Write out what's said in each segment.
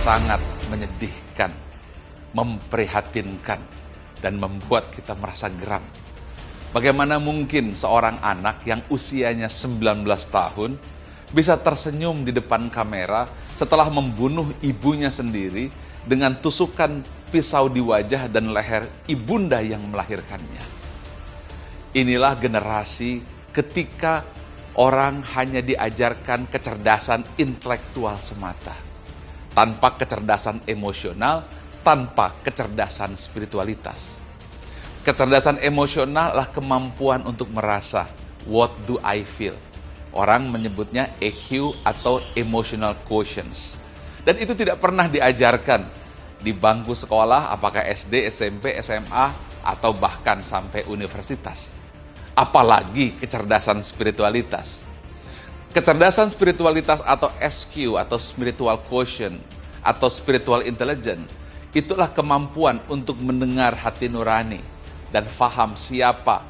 sangat menyedihkan, memprihatinkan, dan membuat kita merasa geram. Bagaimana mungkin seorang anak yang usianya 19 tahun bisa tersenyum di depan kamera setelah membunuh ibunya sendiri dengan tusukan pisau di wajah dan leher ibunda yang melahirkannya. Inilah generasi ketika orang hanya diajarkan kecerdasan intelektual semata, tanpa kecerdasan emosional, tanpa kecerdasan spiritualitas. Kecerdasan emosional adalah kemampuan untuk merasa, what do I feel? Orang menyebutnya EQ atau emotional quotient. Dan itu tidak pernah diajarkan di bangku sekolah, apakah SD, SMP, SMA, atau bahkan sampai universitas. Apalagi kecerdasan spiritualitas. Kecerdasan spiritualitas atau SQ atau spiritual quotient atau spiritual intelligence, itulah kemampuan untuk mendengar hati nurani dan faham siapa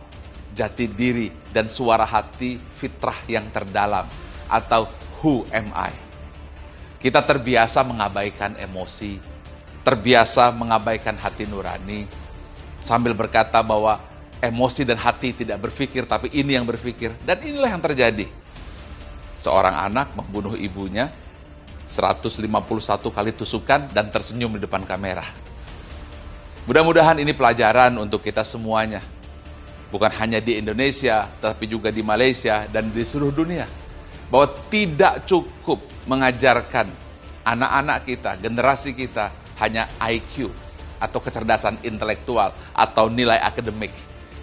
jati diri dan suara hati fitrah yang terdalam atau who am I. Kita terbiasa mengabaikan emosi, terbiasa mengabaikan hati nurani, sambil berkata bahwa emosi dan hati tidak berpikir, tapi ini yang berpikir. Dan inilah yang terjadi. Seorang anak membunuh ibunya, 151 kali tusukan dan tersenyum di depan kamera. Mudah-mudahan ini pelajaran untuk kita semuanya. Bukan hanya di Indonesia, tetapi juga di Malaysia dan di seluruh dunia. Bahwa tidak cukup mengajarkan anak-anak kita, generasi kita, hanya IQ atau kecerdasan intelektual atau nilai akademik.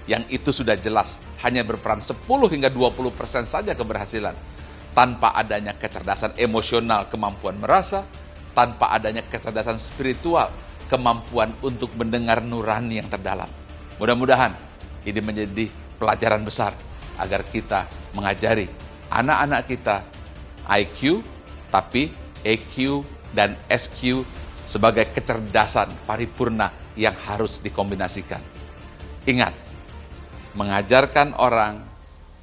Yang itu sudah jelas, hanya berperan 10 hingga 20% saja keberhasilan. Tanpa adanya kecerdasan emosional, kemampuan merasa, tanpa adanya kecerdasan spiritual, kemampuan untuk mendengar nurani yang terdalam. Mudah-mudahan ini menjadi pelajaran besar agar kita mengajari anak-anak kita IQ, tapi EQ dan SQ sebagai kecerdasan paripurna yang harus dikombinasikan. Ingat, mengajarkan orang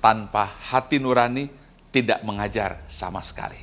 tanpa hati nurani tidak mengajar sama sekali.